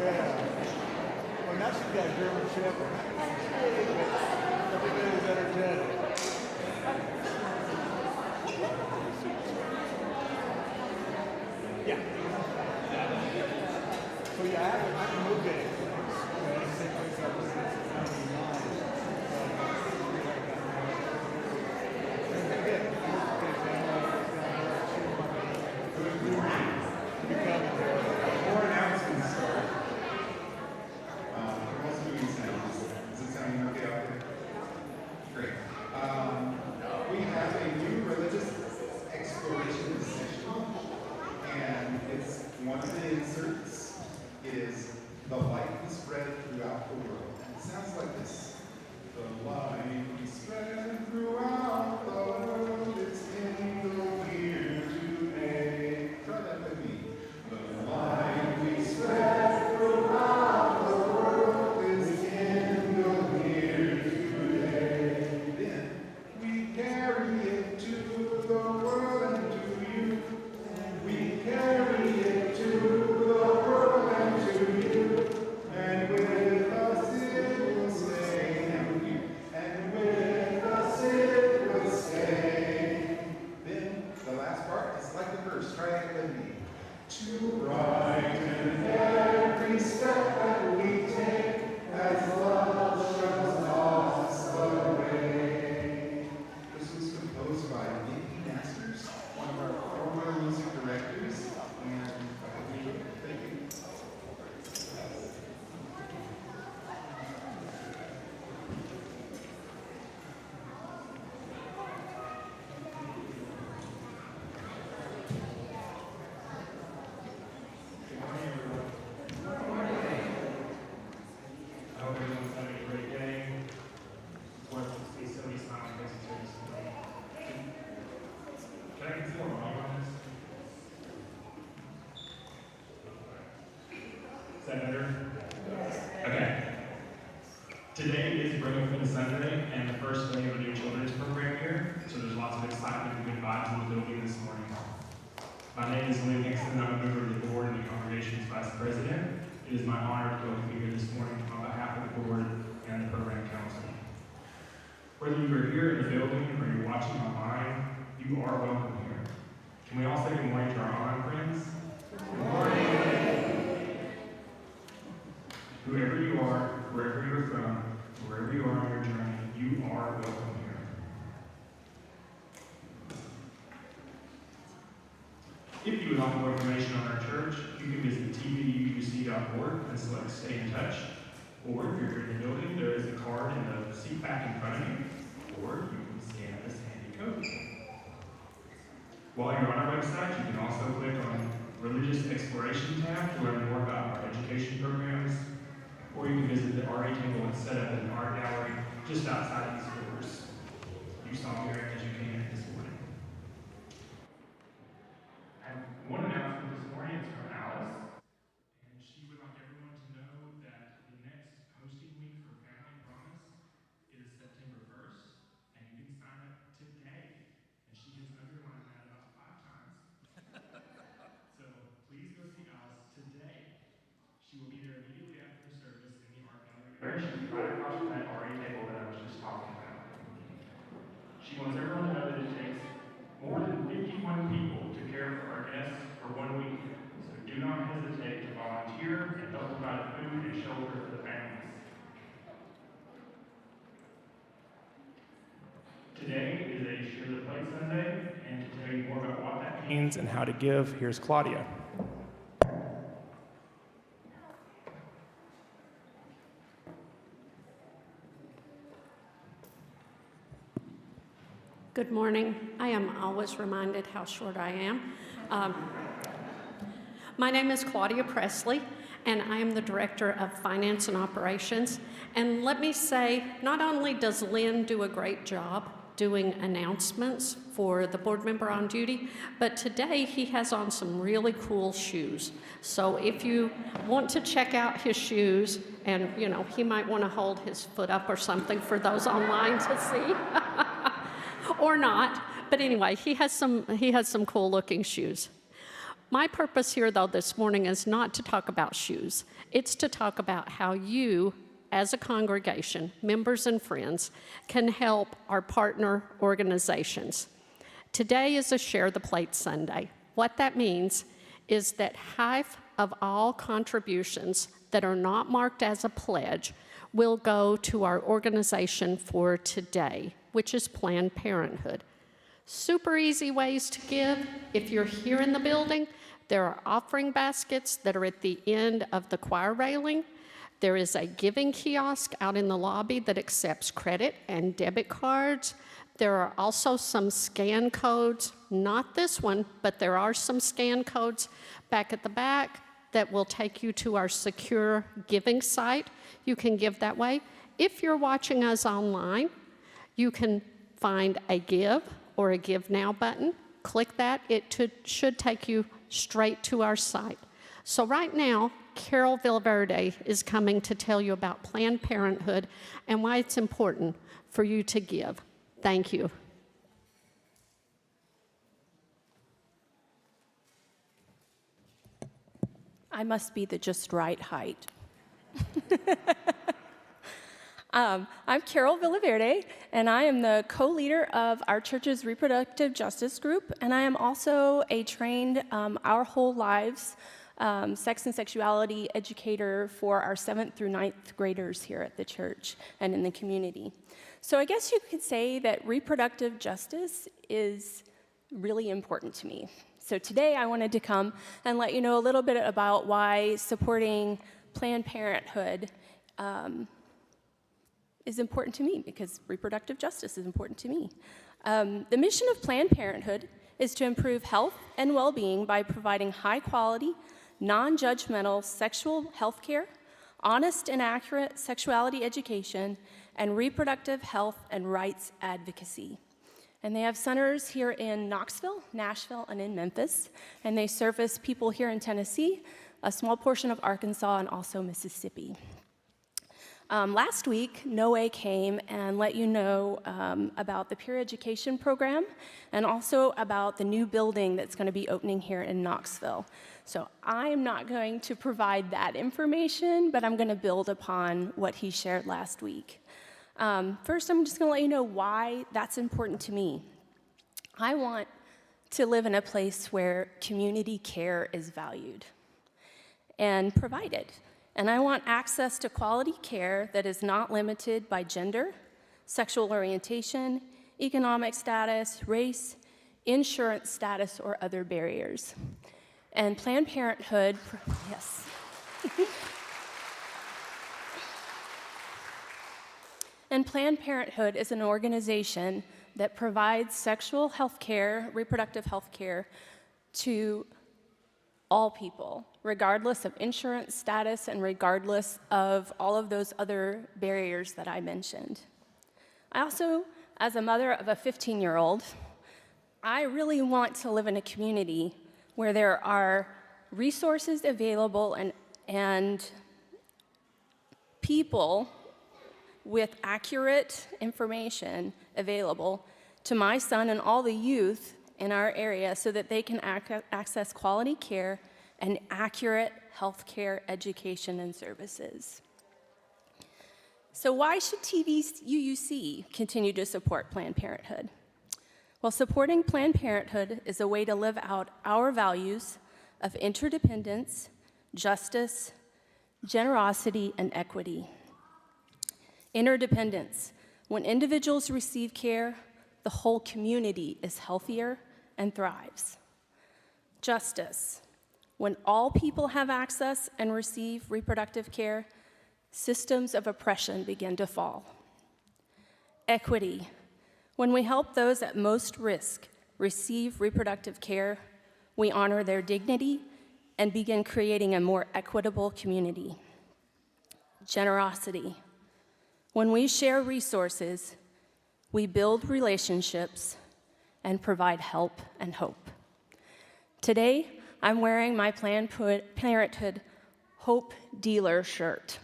Well, now she's got a German Shepherd. Everybody's energetic. Yeah. So yeah, I can move it. Same place I was since 99. More announcements. What's doing sound? Is it sounding okay out there? Great. We have a new religious exploration session, and it's one of the inserts is the light we spread throughout the world. And it sounds like this. The light we spread throughout the world is kindled here today. Try that with me. The light we spread throughout the world is kindled here today. Then we carry it to the world and to you. We carry it to the world and to you. And with us it will stay. And with us it will stay. Then the last part is like the verse. Try it with me. To brighten every step that we take as love shows us the way. This was composed by Nicky Masters, one of our former music directors, and thank you. I hope everyone's having a great day. It's wonderful to see so many smiling faces here this morning. Can I get some more volume on this? Is that better? Yes. Okay. Today is Bring Up in Sunday and the first day of a new children's program here, so there's lots of excitement and good vibes in the building this morning. My name is Lynn Nixon, and I'm a member of the board and the congregation's vice president. It is my honor to go with you here this morning on behalf of the board and the program council. Whether you are here in the building or you're watching online, you are welcome here. Can we all say good morning to our online friends? Good morning. Whoever you are, wherever you're from, wherever you are on your journey, you are welcome here. If you would like more information on our church, you can visit tvuc.org and select Stay in Touch. Or if you're here in the building, there is a card in the seat back in front of you, or you can scan this handy code. While you're on our website, you can also click on Religious Exploration tab to learn more about our education programs, or you can visit the RA table and set up in the art gallery just outside these doors. You saw here as you came in this morning. And one announcement this morning is from Alice, and she would like everyone to know that the next hosting week for Family Promise is September 1st, and you can sign up today. And she has underlined that about 5 times. So please go see Alice today. She will be there immediately after the service in the art gallery. She's right across from that RA table that I was just talking about. She wants everyone to know that it takes more than 51 people to care for our guests for 1 week. So do not hesitate to volunteer and help provide food and shelter for the families. Today is a Share the Plate Sunday, and to tell you more about what that means and how to give, here's Claudia. Good morning. I am always reminded how short I am. My name is Claudia Presley, and I am the Director of Finance and Operations. And let me say, not only does Lynn do a great job doing announcements for the board member on duty, but today he has on some really cool shoes. So if you want to check out his shoes, and you know, he might want to hold his foot up or something for those online to see. Or not, but anyway, he has some cool looking shoes. My purpose here, though, this morning is not to talk about shoes. It's to talk about how you, as a congregation, members and friends, can help our partner organizations. Today is a Share the Plate Sunday. What that means is that half of all contributions that are not marked as a pledge will go to our organization for today, which is Planned Parenthood. Super easy ways to give. If you're here in the building, there are offering baskets that are at the end of the choir railing. There is a giving kiosk out in the lobby that accepts credit and debit cards. There are also some scan codes, not this one, but there are some scan codes back at the back that will take you to our secure giving site. You can give that way. If you're watching us online, you can find a Give or a Give Now button. Click that. It should take you straight to our site. So right now, Carol Villaverde is coming to tell you about Planned Parenthood and why it's important for you to give. Thank you. I must be the just right height. I'm Carol Villaverde, and I am the co-leader of our church's reproductive justice group, and I am also a trained Our Whole Lives sex and sexuality educator for our 7th through 9th graders here at the church and in the community. So I guess you could say that reproductive justice is really important to me. So today I wanted to come and let you know a little bit about why supporting Planned Parenthood is important to me, because reproductive justice is important to me. The mission of Planned Parenthood is to improve health and well-being by providing high-quality, non-judgmental sexual health care, honest and accurate sexuality education, and reproductive health and rights advocacy. And they have centers here in Knoxville, Nashville, and in Memphis, and they service people here in Tennessee, a small portion of Arkansas, and also Mississippi. Last week, Noe came and let you know about the peer education program and also about the new building that's going to be opening here in Knoxville. So I am not going to provide that information, but I'm going to build upon what he shared last week. First, I'm just going to let you know why that's important to me. I want to live in a place where community care is valued and provided. And I want access to quality care that is not limited by gender, sexual orientation, economic status, race, insurance status, or other barriers. And Planned Parenthood, yes. And Planned Parenthood is an organization that provides sexual health care, reproductive health care, to all people, regardless of insurance status and regardless of all of those other barriers that I mentioned. I also, as a mother of a 15-year-old, I really want to live in a community where there are resources available and people with accurate information available to my son and all the youth in our area so that they can access quality care and accurate health care education and services. So why should TVUUC continue to support Planned Parenthood? Well, supporting Planned Parenthood is a way to live out our values of interdependence, justice, generosity, and equity. Interdependence. When individuals receive care, the whole community is healthier and thrives. Justice. When all people have access and receive reproductive care, systems of oppression begin to fall. Equity. When we help those at most risk receive reproductive care, we honor their dignity and begin creating a more equitable community. Generosity. When we share resources, we build relationships and provide help and hope. Today, I'm wearing my Planned Parenthood Hope Dealer shirt,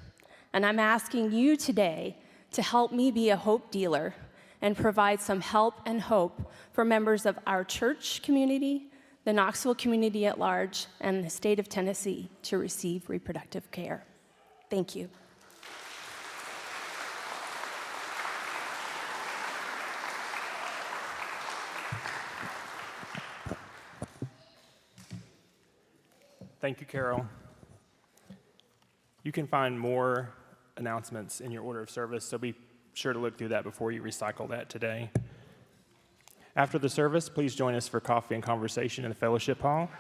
and I'm asking you today to help me be a hope dealer and provide some help and hope for members of our church community, the Knoxville community at large, and the state of Tennessee to receive reproductive care. Thank you. Thank you, Carol. You can find more announcements in your order of service, so be sure to look through that before you recycle that today. After the service, please join us for coffee and conversation in the fellowship hall.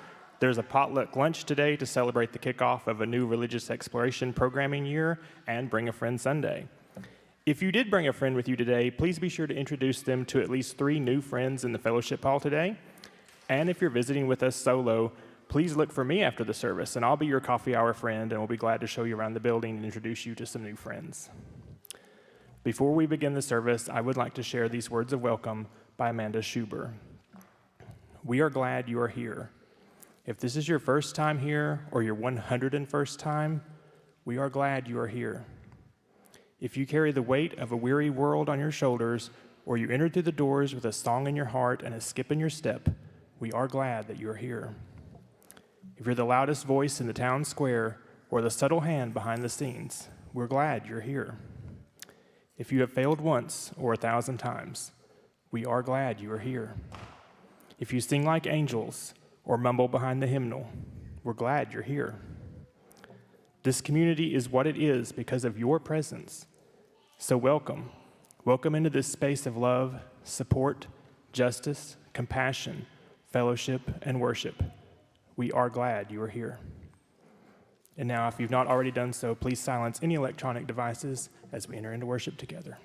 There's a potluck lunch today to celebrate the kickoff of a new religious exploration programming year and Bring a Friend Sunday. If you did bring a friend with you today, please be sure to introduce them to at least 3 new friends in the fellowship hall today. And if you're visiting with us solo, please look for me after the service, and I'll be your coffee hour friend, and we'll be glad to show you around the building and introduce you to some new friends. Before we begin the service, I would like to share these words of welcome by Amanda Schuber. We are glad you are here. If this is your first time here or your 101st time, we are glad you are here. If you carry the weight of a weary world on your shoulders, or you entered through the doors with a song in your heart and a skip in your step, we are glad that you are here. If you're the loudest voice in the town square or the subtle hand behind the scenes, we're glad you're here. If you have failed once or 1,000 times, we are glad you are here. If you sing like angels or mumble behind the hymnal, we're glad you're here. This community is what it is because of your presence. So welcome. Welcome into this space of love, support, justice, compassion, fellowship, and worship. We are glad you are here. And now, if you've not already done so, please silence any electronic devices as we enter into worship together.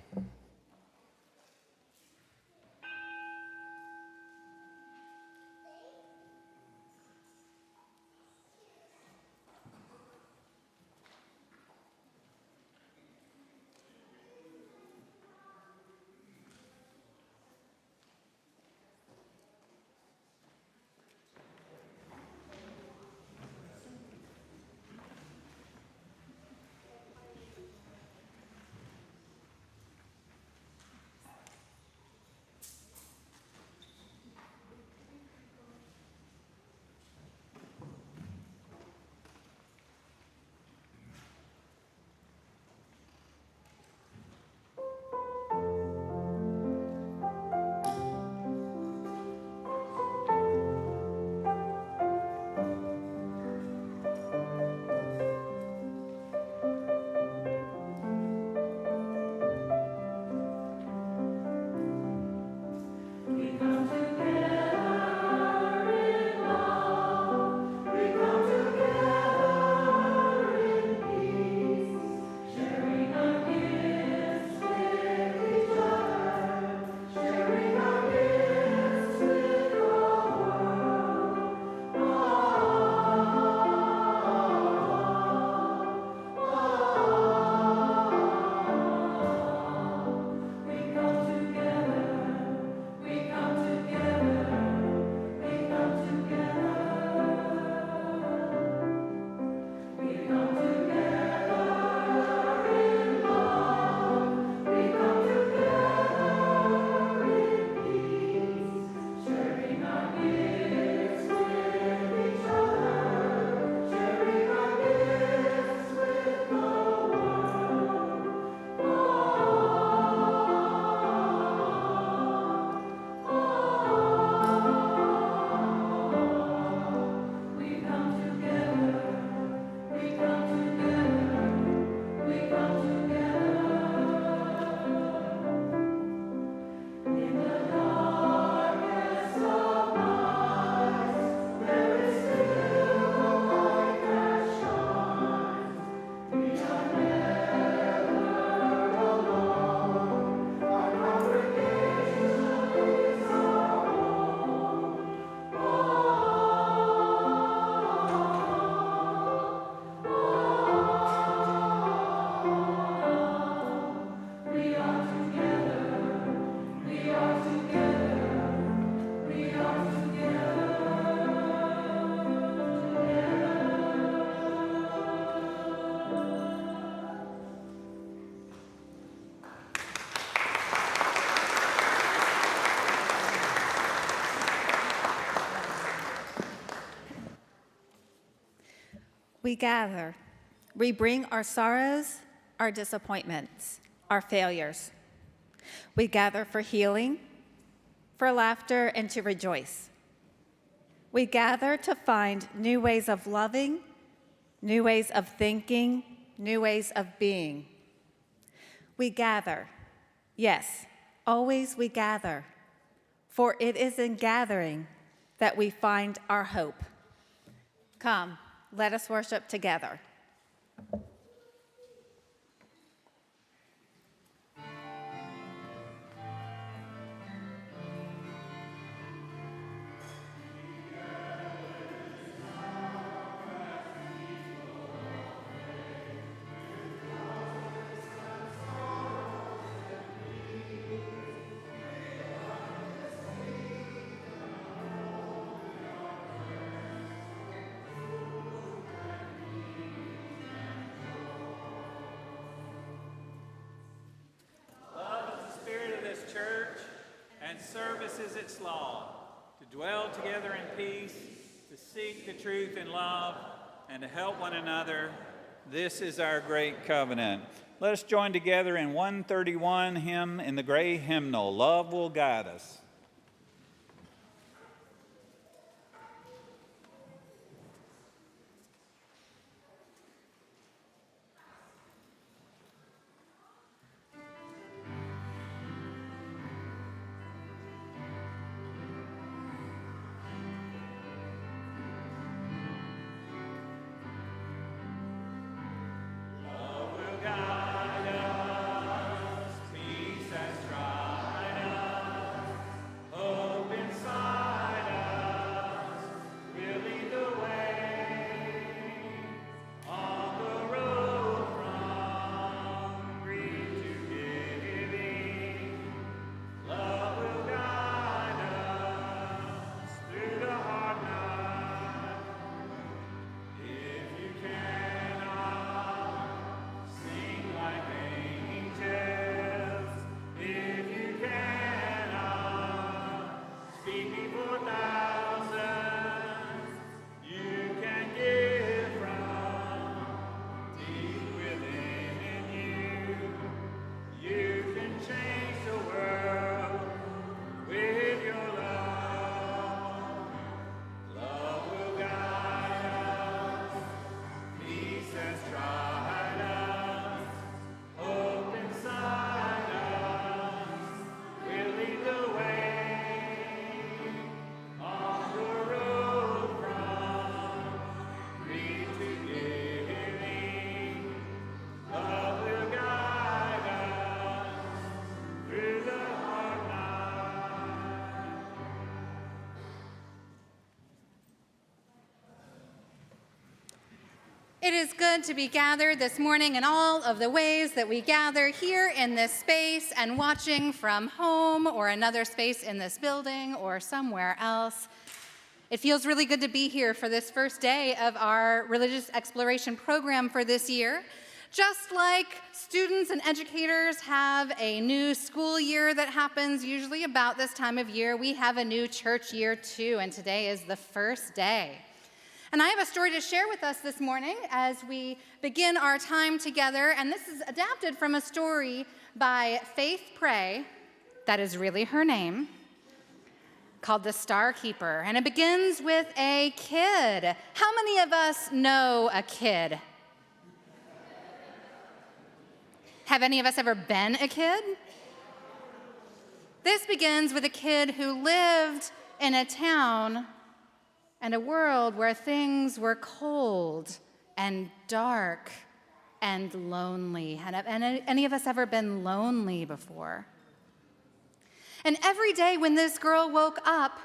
We gather. We bring our sorrows, our disappointments, our failures. We gather for healing, for laughter, and to rejoice. We gather to find new ways of loving, new ways of thinking, new ways of being. We gather. Yes, always we gather. For it is in gathering that we find our hope. Come, let us worship together. Service is its law, to dwell together in peace, to seek the truth in love, and to help one another. This is our great covenant. Let us join together in 131 hymn in the gray hymnal, Love Will Guide Us. It is good to be gathered this morning in all of the ways that we gather here in this space and watching from home or another space in this building or somewhere else. It feels really good to be here for this first day of our religious exploration program for this year. Just like students and educators have a new school year that happens usually about this time of year, we have a new church year too, and today is the first day. And I have a story to share with us this morning as we begin our time together, and this is adapted from a story by Faith Prey, that is really her name, called The Star Keeper, and it begins with a kid. How many of us know a kid? Have any of us ever been a kid? This begins with a kid who lived in a town and a world where things were cold and dark and lonely. Have any of us ever been lonely before? And every day when this girl woke up,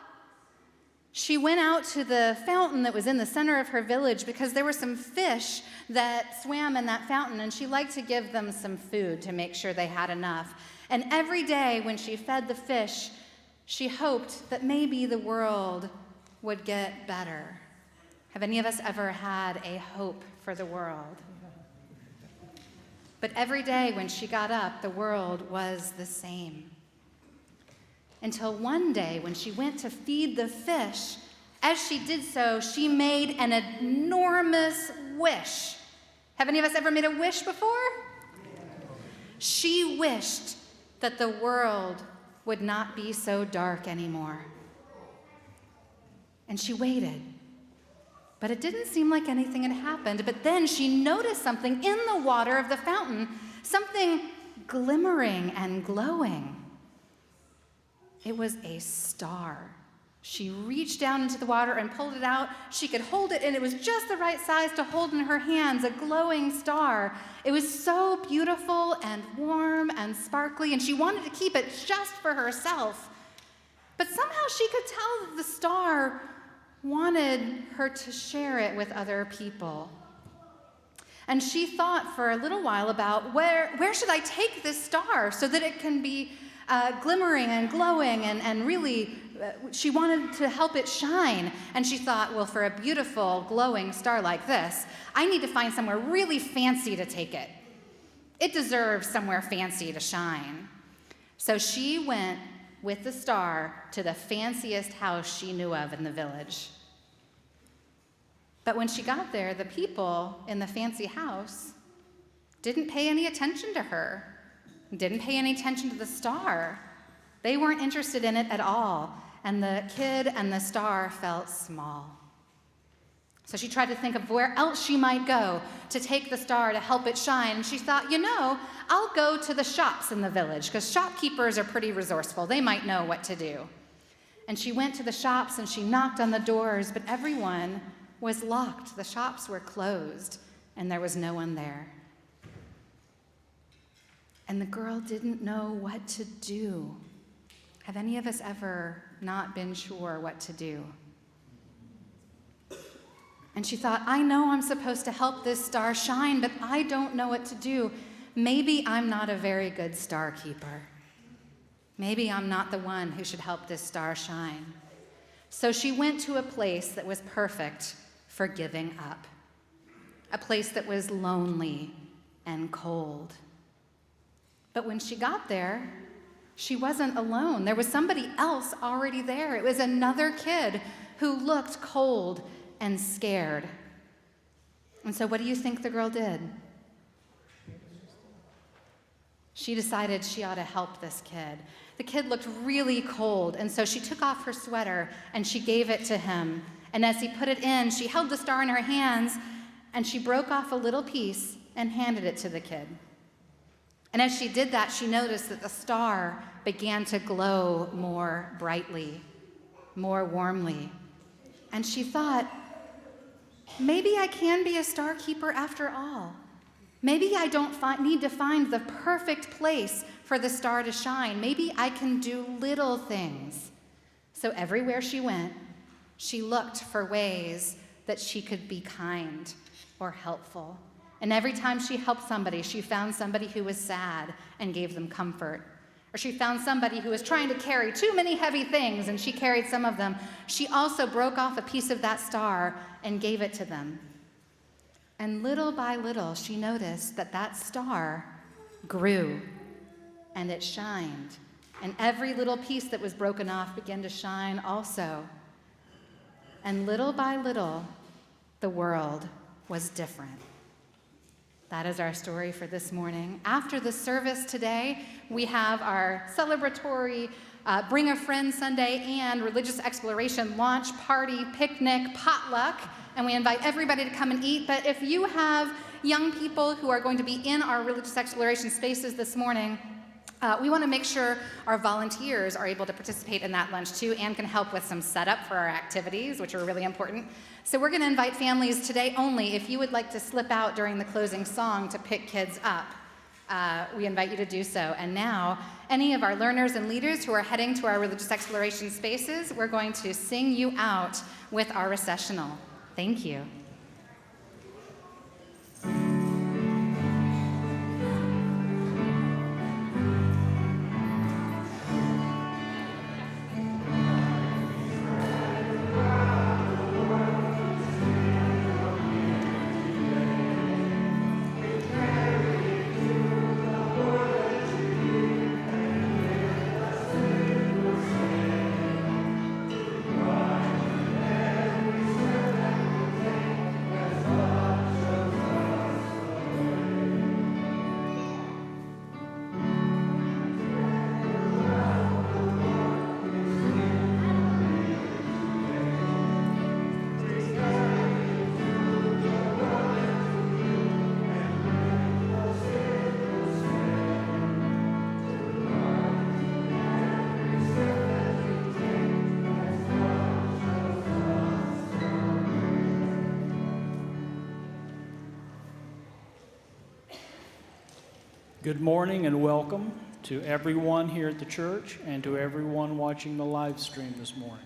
she went out to the fountain that was in the center of her village because there were some fish that swam in that fountain, and she liked to give them some food to make sure they had enough. And every day when she fed the fish, she hoped that maybe the world would get better. Have any of us ever had a hope for the world? But every day when she got up, the world was the same. Until one day when she went to feed the fish, as she did so, she made an enormous wish. Have any of us ever made a wish before? She wished that the world would not be so dark anymore. And she waited. But it didn't seem like anything had happened. But then she noticed something in the water of the fountain, something glimmering and glowing. It was a star. She reached down into the water and pulled it out. She could hold it, and it was just the right size to hold in her hands, a glowing star. It was so beautiful and warm and sparkly, and she wanted to keep it just for herself. But somehow she could tell that the star wanted her to share it with other people. And she thought for a little while about where should I take this star so that it can be glimmering and glowing and really, she wanted to help it shine. And she thought, well, for a beautiful glowing star like this, I need to find somewhere really fancy to take it. It deserves somewhere fancy to shine. So she went with the star to the fanciest house she knew of in the village. But when she got there, the people in the fancy house didn't pay any attention to her, didn't pay any attention to the star. They weren't interested in it at all, and the kid and the star felt small. So she tried to think of where else she might go to take the star to help it shine. And she thought, I'll go to the shops in the village, because shopkeepers are pretty resourceful. They might know what to do. And she went to the shops and she knocked on the doors, but everyone was locked. The shops were closed, and there was no one there. And the girl didn't know what to do. Have any of us ever not been sure what to do? And she thought, I know I'm supposed to help this star shine, but I don't know what to do. Maybe I'm not a very good star keeper. Maybe I'm not the one who should help this star shine. So she went to a place that was perfect for giving up, a place that was lonely and cold. But when she got there, she wasn't alone. There was somebody else already there. It was another kid who looked cold and scared. And so what do you think the girl did? She decided she ought to help this kid. The kid looked really cold, and so she took off her sweater and she gave it to him. And as he put it in, she held the star in her hands and she broke off a little piece and handed it to the kid. And as she did that, she noticed that the star began to glow more brightly, more warmly. And she thought, maybe I can be a star keeper after all. Maybe I don't need to find the perfect place for the star to shine. Maybe I can do little things. So everywhere she went, she looked for ways that she could be kind or helpful. And every time she helped somebody, she found somebody who was sad and gave them comfort. Or she found somebody who was trying to carry too many heavy things and she carried some of them. She also broke off a piece of that star and gave it to them. And little by little, she noticed that that star grew and it shined. And every little piece that was broken off began to shine also. And little by little, the world was different. That is our story for this morning. After the service today, we have our celebratory Bring a Friend Sunday and Religious Exploration launch party, picnic, potluck, and we invite everybody to come and eat. But if you have young people who are going to be in our religious exploration spaces this morning, we want to make sure our volunteers are able to participate in that lunch too and can help with some setup for our activities, which are really important. So we're going to invite families today only. If you would like to slip out during the closing song to pick kids up, we invite you to do so. And now, any of our learners and leaders who are heading to our religious exploration spaces, we're going to sing you out with our recessional. Thank you. Good morning and welcome to everyone here at the church and to everyone watching the live stream this morning.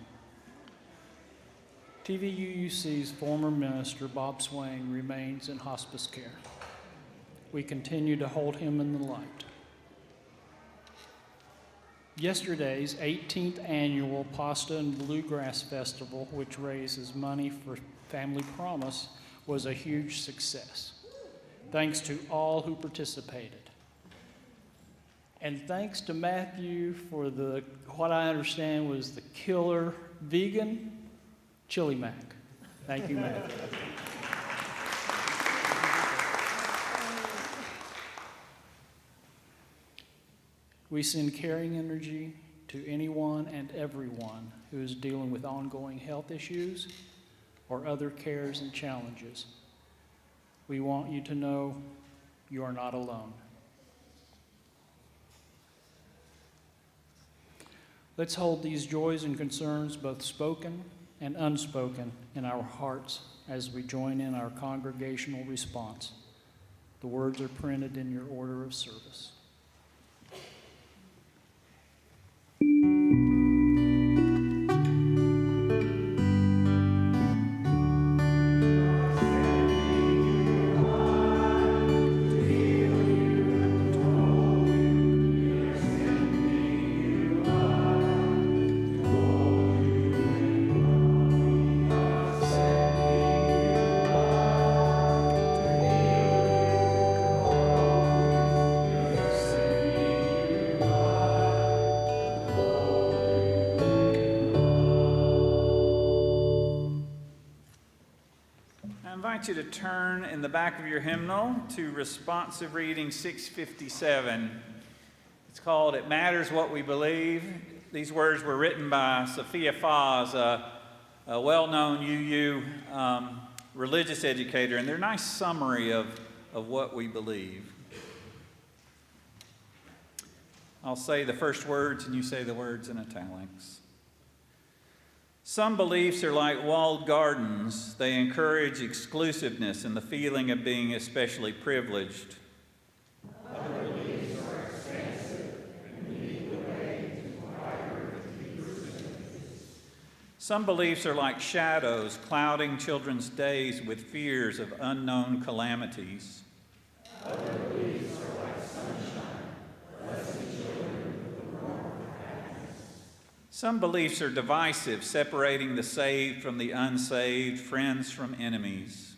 TVUUC's former minister, Bob Swain, remains in hospice care. We continue to hold him in the light. Yesterday's 18th annual Pasta and Bluegrass Festival, which raises money for Family Promise, was a huge success. Thanks to all who participated. And thanks to Matthew for what I understand was the killer vegan chili mac. Thank you, Matthew. We send caring energy to anyone and everyone who is dealing with ongoing health issues or other cares and challenges. We want you to know you are not alone. Let's hold these joys and concerns, both spoken and unspoken, in our hearts as we join in our congregational response. The words are printed in your order of service. I invite you to turn in the back of your hymnal to responsive reading 657. It's called It Matters What We Believe. These words were written by Sophia Foz, a well-known UU religious educator, and they're a nice summary of what we believe. I'll say the first words and you say the words in italics. Some beliefs are like walled gardens. They encourage exclusiveness and the feeling of being especially privileged. Other beliefs are expansive and lead the way to higher exclusiveness. Some beliefs are like shadows, clouding children's days with fears of unknown calamities. Other beliefs are like sunshine, blessing children with the warmth of happiness. Some beliefs are divisive, separating the saved from the unsaved, friends from enemies.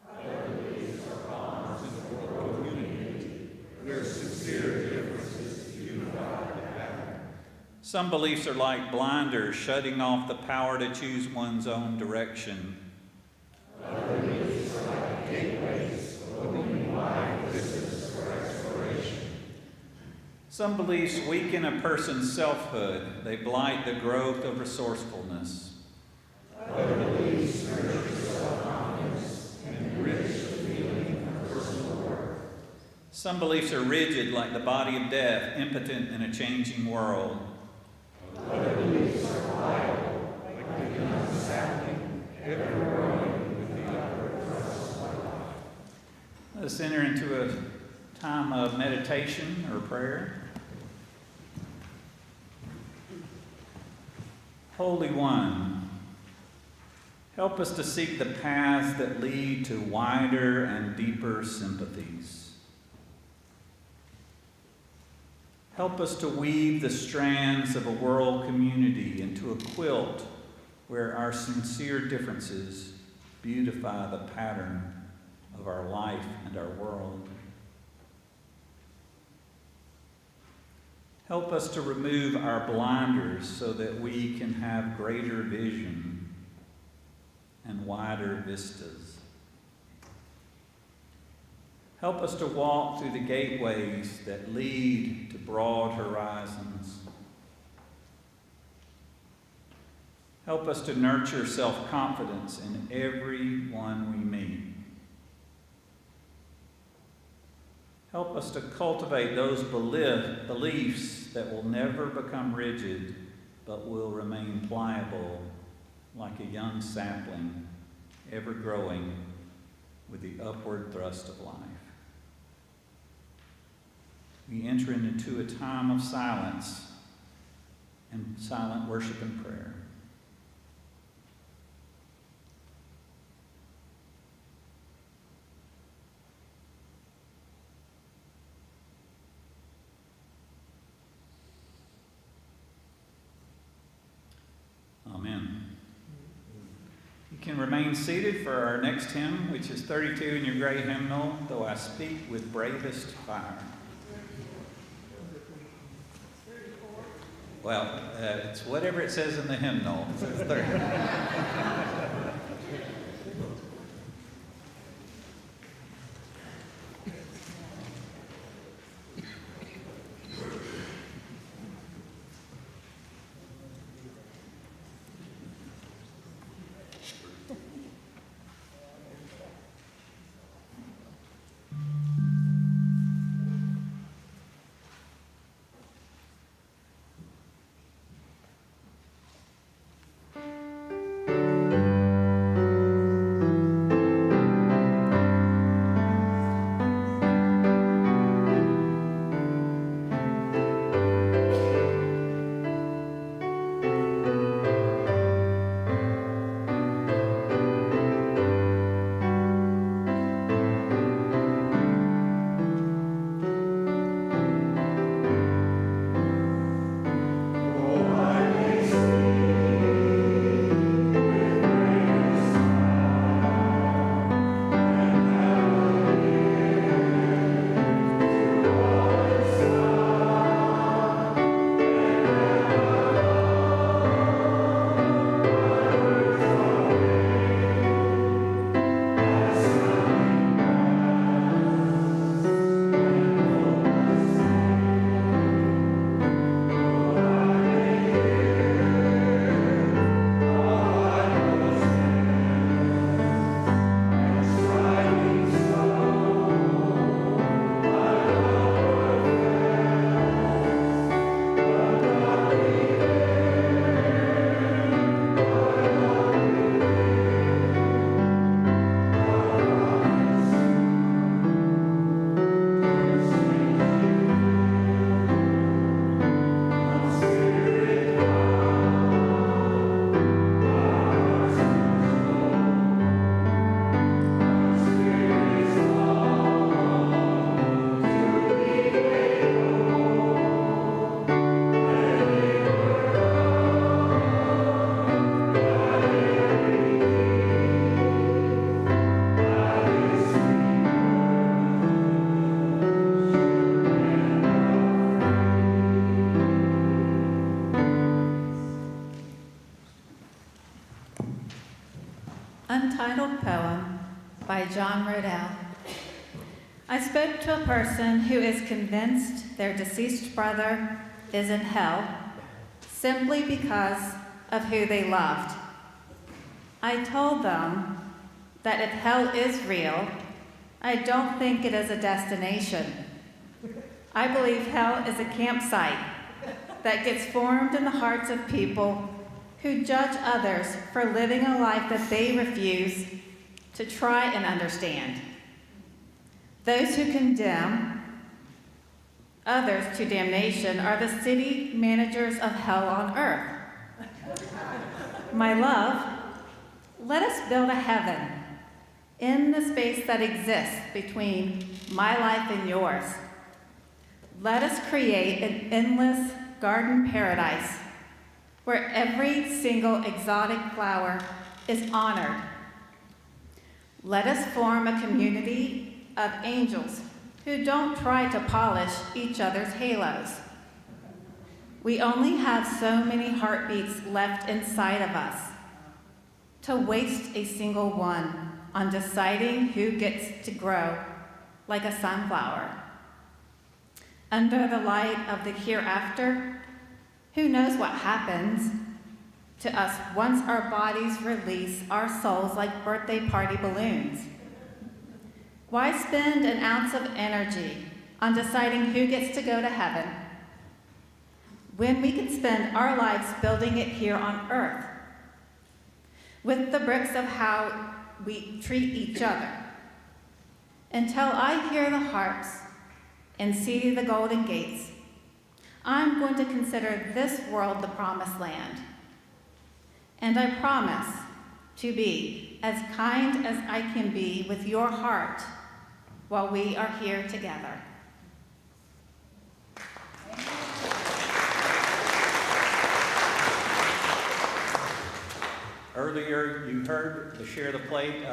Other beliefs are bonds in the world community, where sincere differences unify the pattern. Some beliefs are like blinders, shutting off the power to choose one's own direction. Other beliefs are like gateways, opening wide vistas for exploration. Some beliefs weaken a person's selfhood. They blight the growth of resourcefulness. Other beliefs nurture self-confidence and enrich the feeling of personal worth. Some beliefs are rigid, like the body of death, impotent in a changing world. Other beliefs are pliable, like the young sapling, ever growing with the upward thrust of life. Let us enter into a time of meditation or prayer. Holy One, help us to seek the paths that lead to wider and deeper sympathies. Help us to weave the strands of a world community into a quilt where our sincere differences beautify the pattern of our life and our world. Help us to remove our blinders so that we can have greater vision and wider vistas. Help us to walk through the gateways that lead to broad horizons. Help us to nurture self-confidence in everyone we meet. Help us to cultivate those beliefs that will never become rigid, but will remain pliable like a young sapling, ever growing with the upward thrust of life. we enter into a time of silence and silent worship and prayer. Amen. You can remain seated for our next hymn, which is 32 in your gray hymnal, Though I Speak with Bravest Fire. Well, it's whatever it says in the hymnal. So it's 30. Untitled poem by John Rodell. I spoke to a person who is convinced their deceased brother is in hell simply because of who they loved. I told them that if hell is real, I don't think it is a destination. I believe hell is a campsite that gets formed in the hearts of people who judge others for living a life that they refuse to try and understand. Those who condemn others to damnation are the city managers of hell on earth. My love, let us build a heaven in the space that exists between my life and yours. Let us create an endless garden paradise where every single exotic flower is honored. Let us form a community of angels who don't try to polish each other's halos. We only have so many heartbeats left inside of us to waste a single one on deciding who gets to grow like a sunflower. Under the light of the hereafter, who knows what happens to us once our bodies release our souls like birthday party balloons? Why spend an ounce of energy on deciding who gets to go to heaven when we can spend our lives building it here on earth with the bricks of how we treat each other? Until I hear the harps and see the golden gates. I'm going to consider this world the promised land. And I promise to be as kind as I can be with your heart while we are here together. Earlier, you heard the Share the Plate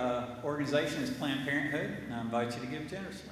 organization is Planned Parenthood, and I invite you to give generously.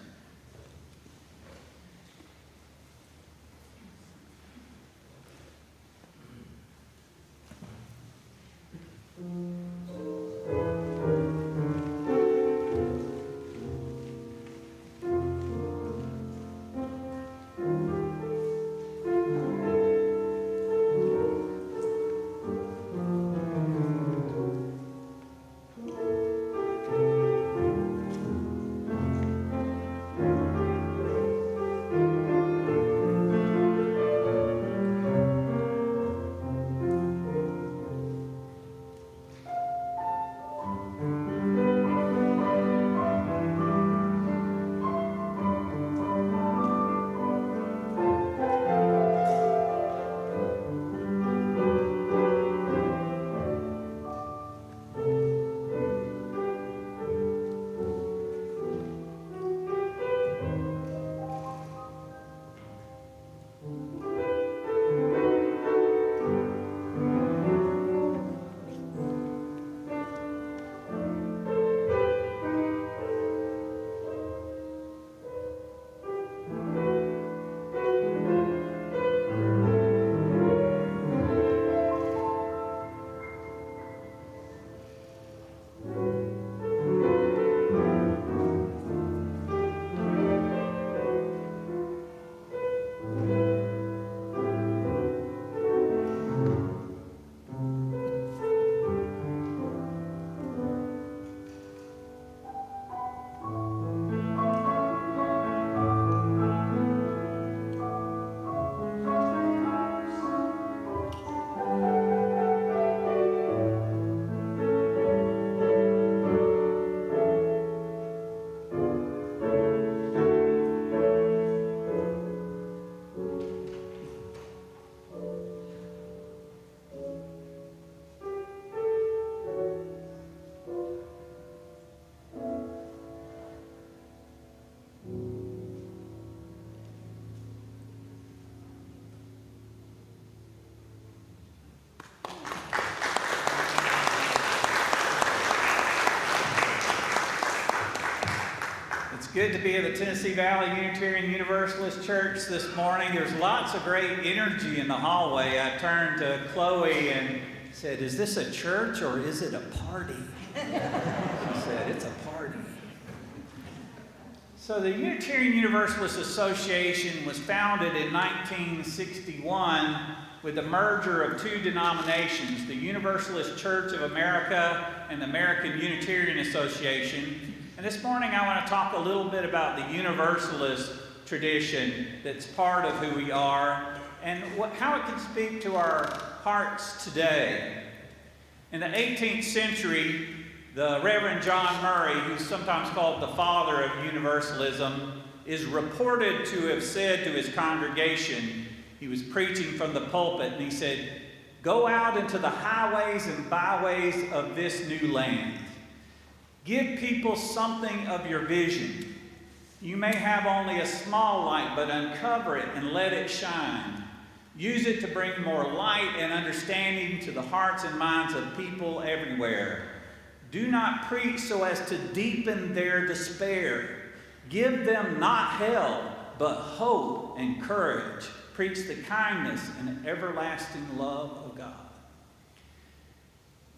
Good to be at the Tennessee Valley Unitarian Universalist Church this morning. There's lots of great energy in the hallway. I turned to Chloe and said, "Is this a church or is it a party?" She said, "It's a party." So the Unitarian Universalist Association was founded in 1961 with the merger of two denominations, the Universalist Church of America and the American Unitarian Association. And this morning I want to talk a little bit about the Universalist tradition that's part of who we are and how it can speak to our hearts today. In the 18th century, the Reverend John Murray, who's sometimes called the father of Universalism, is reported to have said to his congregation, he was preaching from the pulpit, and he said, "Go out into the highways and byways of this new land. Give people something of your vision. You may have only a small light, but uncover it and let it shine. Use it to bring more light and understanding to the hearts and minds of people everywhere. Do not preach so as to deepen their despair. Give them not hell, but hope and courage. Preach the kindness and everlasting love of God."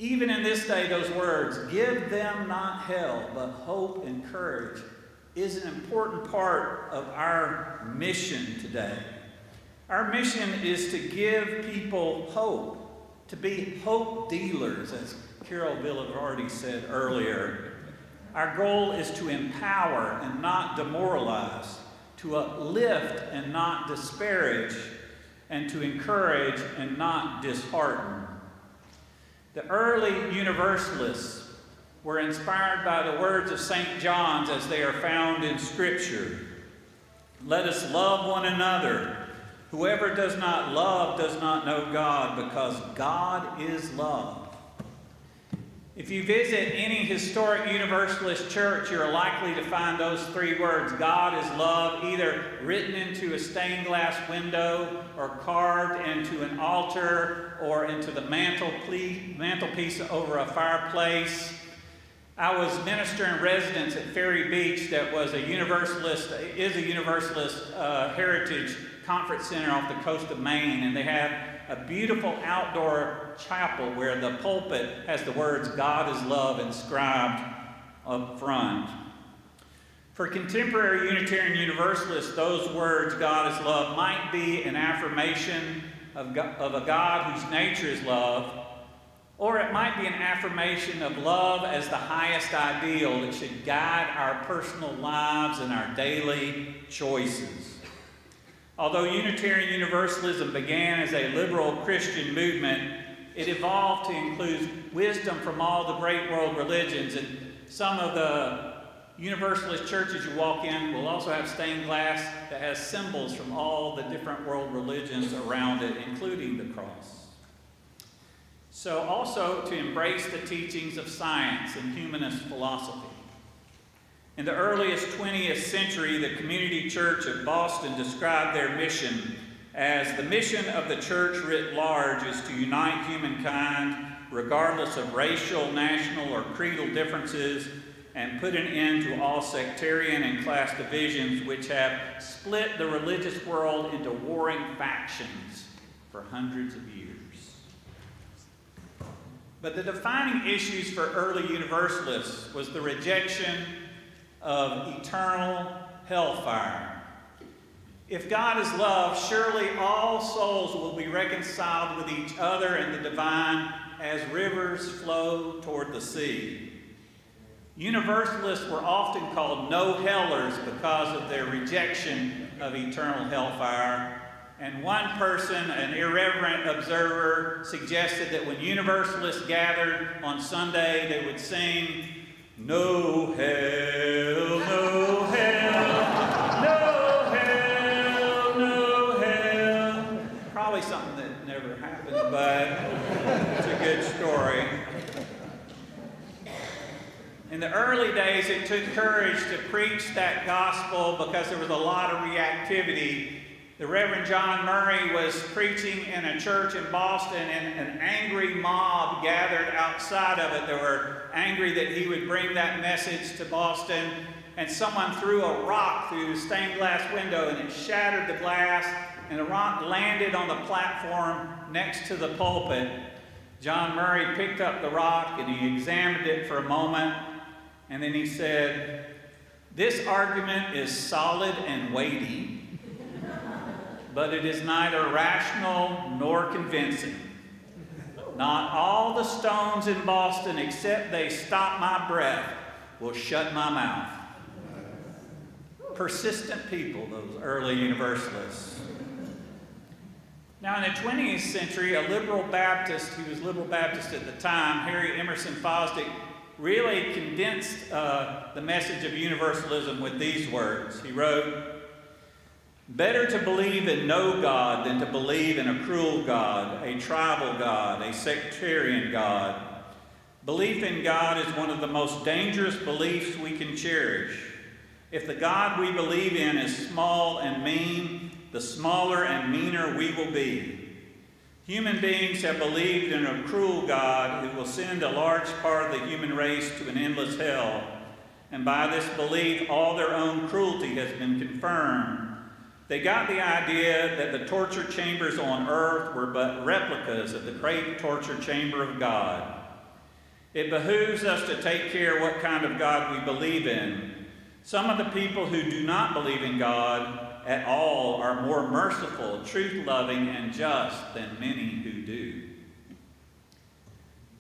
Even in this day, those words, "give them not hell, but hope and courage," is an important part of our mission today. Our mission is to give people hope, to be hope dealers, as Carol Villavardi said earlier. Our goal is to empower and not demoralize, to uplift and not disparage, and to encourage and not dishearten. The early Universalists were inspired by the words of St. John's as they are found in Scripture. Let us love one another. Whoever does not love does not know God, because God is love. If you visit any historic Universalist church, you're likely to find those three words, God is love, either written into a stained glass window or carved into an altar or into the mantelpiece over a fireplace. I was minister in residence at Ferry Beach that was a Universalist heritage conference center off the coast of Maine, and they have a beautiful outdoor chapel where the pulpit has the words God is love inscribed up front. For contemporary Unitarian Universalists, those words, God is love, might be an affirmation of a God whose nature is love, or it might be an affirmation of love as the highest ideal that should guide our personal lives and our daily choices. Although Unitarian Universalism began as a liberal Christian movement, it evolved to include wisdom from all the great world religions, and some of the Universalist churches you walk in will also have stained glass that has symbols from all the different world religions around it, including the cross. So also to embrace the teachings of science and humanist philosophy. In the earliest 20th century, the Community Church of Boston described their mission as the mission of the church writ large is to unite humankind regardless of racial, national, or creedal differences, and put an end to all sectarian and class divisions which have split the religious world into warring factions for hundreds of years. But the defining issues for early Universalists was the rejection of eternal hellfire. If God is love, surely all souls will be reconciled with each other in the divine as rivers flow toward the sea. Universalists were often called no-hellers because of their rejection of eternal hellfire. And one person, an irreverent observer, suggested that when Universalists gathered on Sunday, they would sing, "No hell, no hell, no hell, no hell." Probably something that never happened, but it's a good story. In the early days, it took courage to preach that gospel because there was a lot of reactivity. The Reverend John Murray was preaching in a church in Boston, and an angry mob gathered outside of it. They were angry that he would bring that message to Boston, and someone threw a rock through the stained glass window, and it shattered the glass, and the rock landed on the platform next to the pulpit. John Murray picked up the rock, and he examined it for a moment, and then he said, "This argument is solid and weighty, but it is neither rational nor convincing. Not all the stones in Boston, except they stop my breath, will shut my mouth." Persistent people, those early Universalists. Now in the 20th century, a liberal Baptist, who was liberal Baptist at the time, Harry Emerson Fosdick, really condensed the message of Universalism with these words. He wrote, "Better to believe in no God than to believe in a cruel God, a tribal God, a sectarian God. Belief in God is one of the most dangerous beliefs we can cherish. If the God we believe in is small and mean, the smaller and meaner we will be. Human beings have believed in a cruel God who will send a large part of the human race to an endless hell, and by this belief all their own cruelty has been confirmed. They got the idea that the torture chambers on earth were but replicas of the great torture chamber of God. It behooves us to take care what kind of God we believe in. Some of the people who do not believe in God at all are more merciful, truth-loving, and just than many who do."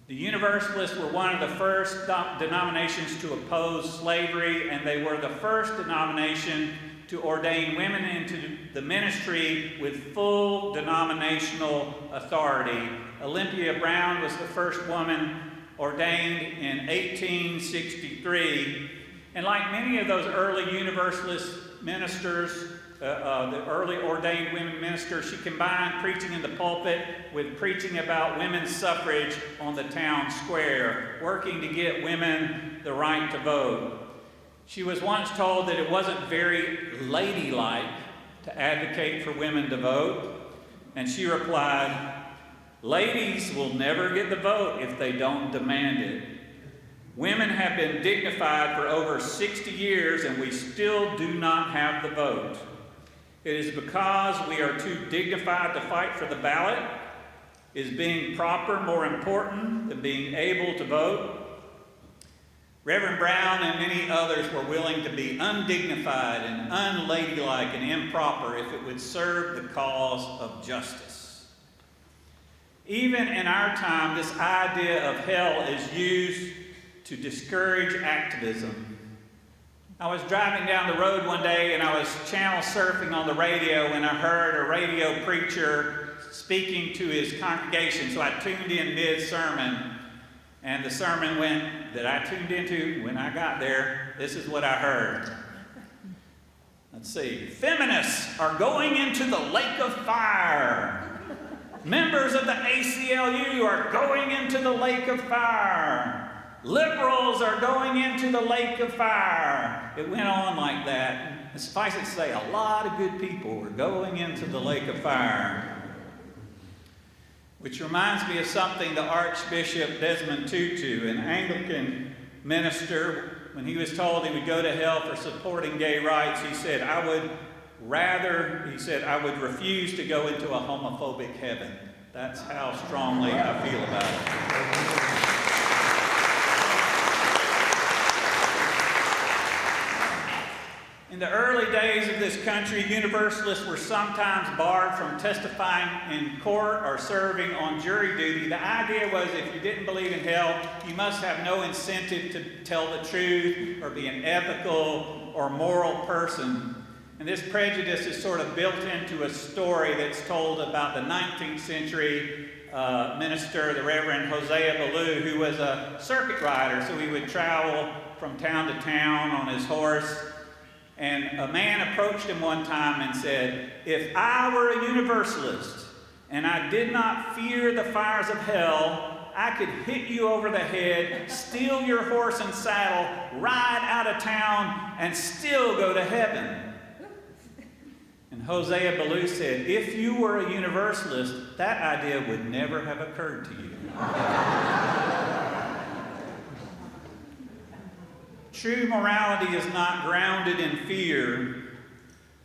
The Universalists were one of the first denominations to oppose slavery, and they were the first denomination to ordain women into the ministry with full denominational authority. Olympia Brown was the first woman ordained in 1863. And like many of those early Universalist ministers, the early ordained women ministers, she combined preaching in the pulpit with preaching about women's suffrage on the town square, working to get women the right to vote. She was once told that it wasn't very ladylike to advocate for women to vote, and she replied, "Ladies will never get the vote if they don't demand it. Women have been dignified for over 60 years and we still do not have the vote. It is because we are too dignified to fight for the ballot. Is being proper more important than being able to vote?" Reverend Brown and many others were willing to be undignified and unladylike and improper if it would serve the cause of justice. Even in our time, this idea of hell is used to discourage activism. I was driving down the road one day and I was channel surfing on the radio when I heard a radio preacher speaking to his congregation. So I tuned in mid-sermon, and the sermon that I tuned into when I got there, this is what I heard. Let's see. "Feminists are going into the lake of fire. Members of the ACLU are going into the lake of fire. Liberals are going into the lake of fire." It went on like that. And suffice it to say, a lot of good people were going into the lake of fire. Which reminds me of something the Archbishop Desmond Tutu, an Anglican minister, when he was told he would go to hell for supporting gay rights, he said, I would refuse to go into a homophobic heaven. That's how strongly I feel about it. In the early days of this country, Universalists were sometimes barred from testifying in court or serving on jury duty. The idea was if you didn't believe in hell, you must have no incentive to tell the truth or be an ethical or moral person. And this prejudice is sort of built into a story that's told about the 19th century minister, the Reverend Hosea Ballou, who was a circuit rider. So he would travel from town to town on his horse. And a man approached him one time and said, "If I were a Universalist and I did not fear the fires of hell, I could hit you over the head, steal your horse and saddle, ride out of town, and still go to heaven." And Hosea Ballou said, "If you were a Universalist, that idea would never have occurred to you." True morality is not grounded in fear.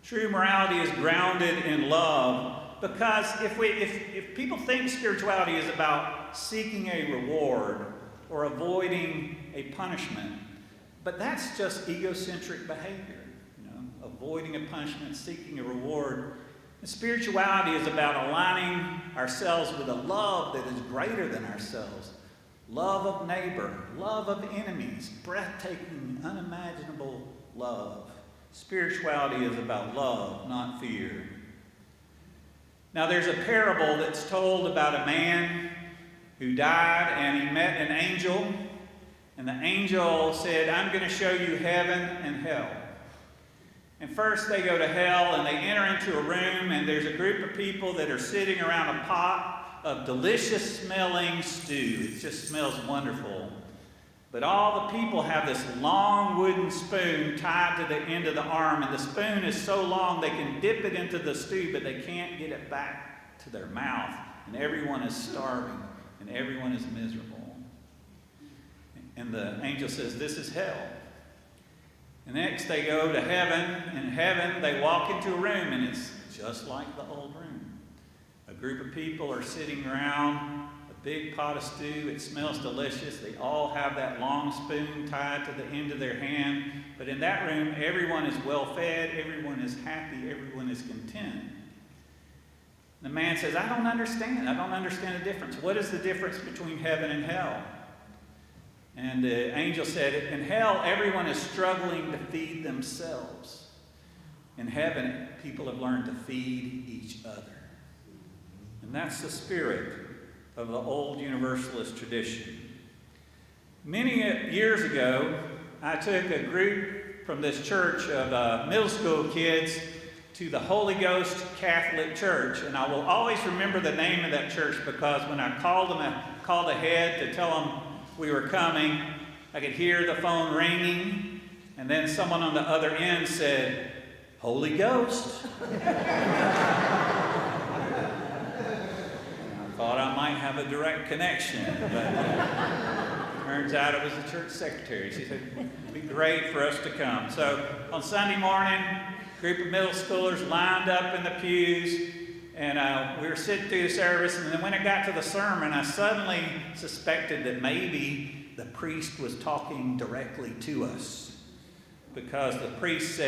True morality is grounded in love. Because if people think spirituality is about seeking a reward or avoiding a punishment, but that's just egocentric behavior, avoiding a punishment, seeking a reward. And spirituality is about aligning ourselves with a love that is greater than ourselves. Love of neighbor, love of enemies, breathtaking, unimaginable love. Spirituality is about love, not fear. Now there's a parable that's told about a man who died and he met an angel. And the angel said, "I'm going to show you heaven and hell." And first they go to hell and they enter into a room and there's a group of people that are sitting around a pot of delicious smelling stew. It just smells wonderful. But all the people have this long wooden spoon tied to the end of the arm, and the spoon is so long they can dip it into the stew, but they can't get it back to their mouth. And everyone is starving, and everyone is miserable. And the angel says, "This is hell." And next they go to heaven. In heaven, they walk into a room, and it's just like the old room. A group of people are sitting around a big pot of stew. It smells delicious. They all have that long spoon tied to the end of their hand. But in that room, everyone is well fed. Everyone is happy. Everyone is content. The man says, "I don't understand. I don't understand the difference. What is the difference between heaven and hell?" And the angel said, "In hell, everyone is struggling to feed themselves. In heaven, people have learned to feed each other." And that's the spirit of the old Universalist tradition. Many years ago, I took a group from this church of middle school kids, to the Holy Ghost Catholic Church. And I will always remember the name of that church because when I called ahead to tell them we were coming, I could hear the phone ringing, and then someone on the other end said, Holy Ghost. I thought I might have a direct connection, but turns out it was the church secretary. She said, it'd be great for us to come. So on Sunday morning, a group of middle schoolers lined up in the pews, and we were sitting through the service, and then when it got to the sermon, I suddenly suspected that maybe the priest was talking directly to us, because the priest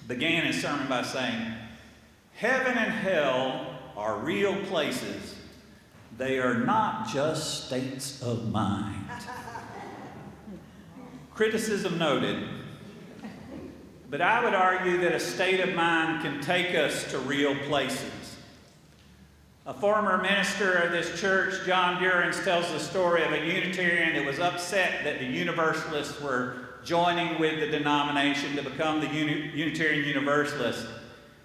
began his sermon by saying, heaven and hell are real places. They are not just states of mind. Criticism noted. But I would argue that a state of mind can take us to real places. A former minister of this church, John Durans, tells the story of a Unitarian that was upset that the Universalists were joining with the denomination to become the Unitarian Universalists.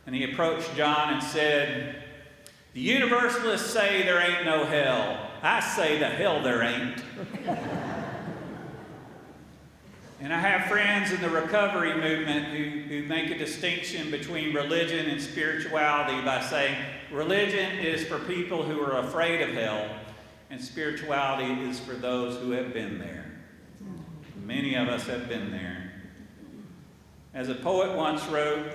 And he approached John and said, the Universalists say there ain't no hell. I say the hell there ain't. And I have friends in the recovery movement who make a distinction between religion and spirituality by saying religion is for people who are afraid of hell, and spirituality is for those who have been there. Many of us have been there. As a poet once wrote,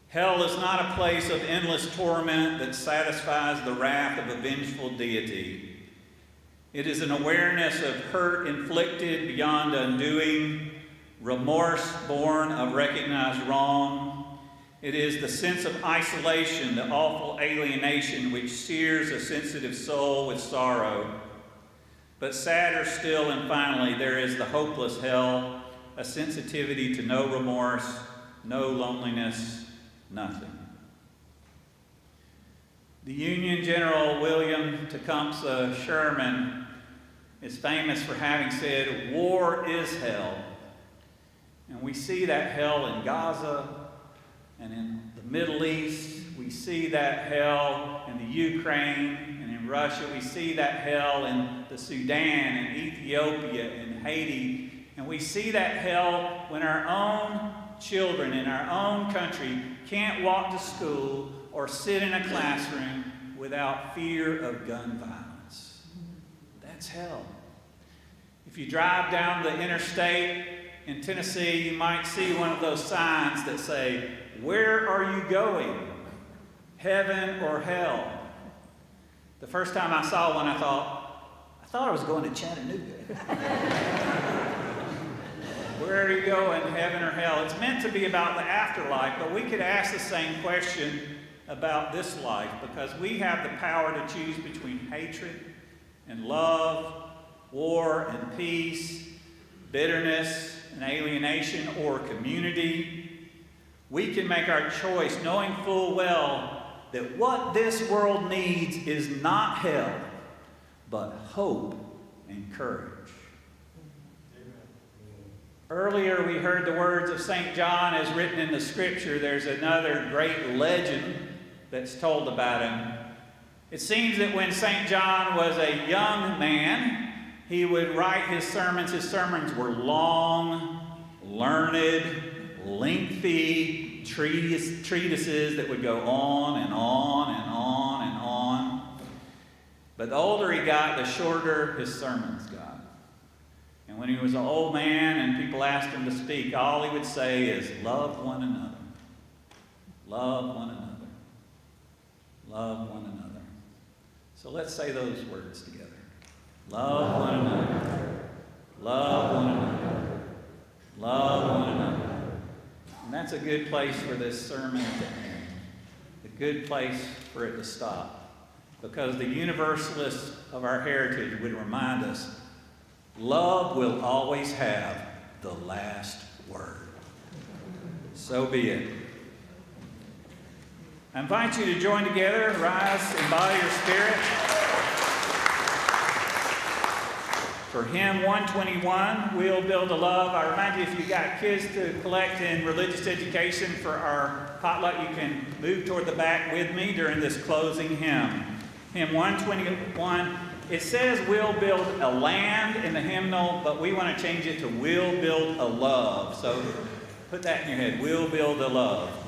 hell is not a place of endless torment that satisfies the wrath of a vengeful deity. It is an awareness of hurt inflicted beyond undoing, remorse born of recognized wrong. It is the sense of isolation, the awful alienation which sears a sensitive soul with sorrow. But sadder still, and finally, there is the hopeless hell, a sensitivity to no remorse, no loneliness, nothing. The Union General William Tecumseh Sherman is famous for having said, war is hell. And we see that hell in Gaza and in the Middle East. We see that hell in the Ukraine and in Russia. We see that hell in the Sudan and Ethiopia and Haiti. And we see that hell when our own children in our own country can't walk to school or sit in a classroom without fear of gun violence. That's hell. If you drive down the interstate in Tennessee, you might see one of those signs that say, where are you going? Heaven or hell? The first time I saw one, I thought I was going to Chattanooga. Where are you going, heaven or hell? It's meant to be about the afterlife, but we could ask the same question about this life, because we have the power to choose between hatred and love, war and peace, bitterness and alienation, or community. We can make our choice knowing full well that what this world needs is not hell, but hope and courage. Earlier, we heard the words of St. John as written in the scripture. There's another great legend that's told about him. It seems that when St. John was a young man, he would write his sermons. His sermons were long, learned, lengthy treatises that would go on and on and on and on. But the older he got, the shorter his sermons got. And when he was an old man and people asked him to speak, all he would say is, love one another. Love one another. Love one another. So let's say those words together. Love one another. Love one another. Love one another. And that's a good place for this sermon to end. A good place for it to stop. Because the Universalists of our heritage would remind us, love will always have the last word. So be it. I invite you to join together, rise, embody your spirit. For For hymn 121, We'll Build a Love. I remind you, if you got kids to collect in religious education for our potluck, you can move toward the back with me during this closing hymn. Hymn 121, it says we'll build a land in the hymnal, but we want to change it to we'll build a love. So put that in your head, we'll build a love.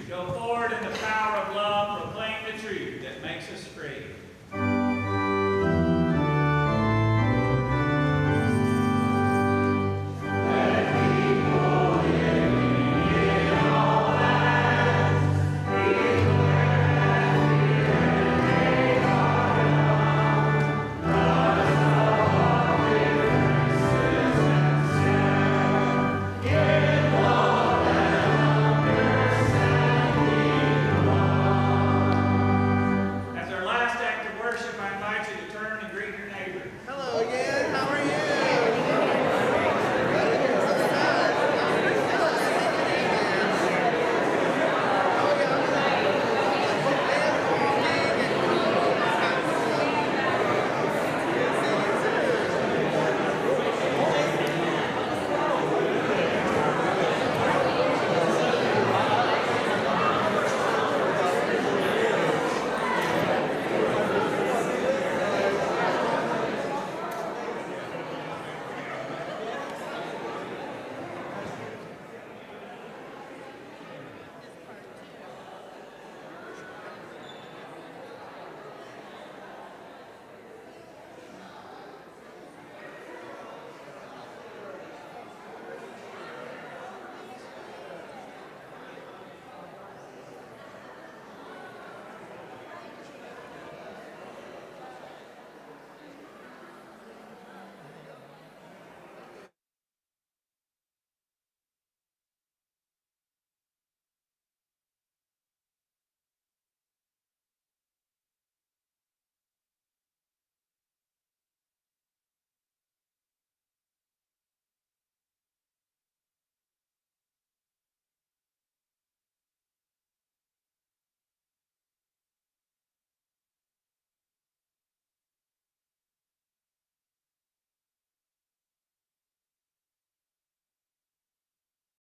Go forward in the power of love, proclaim the truth that makes us free.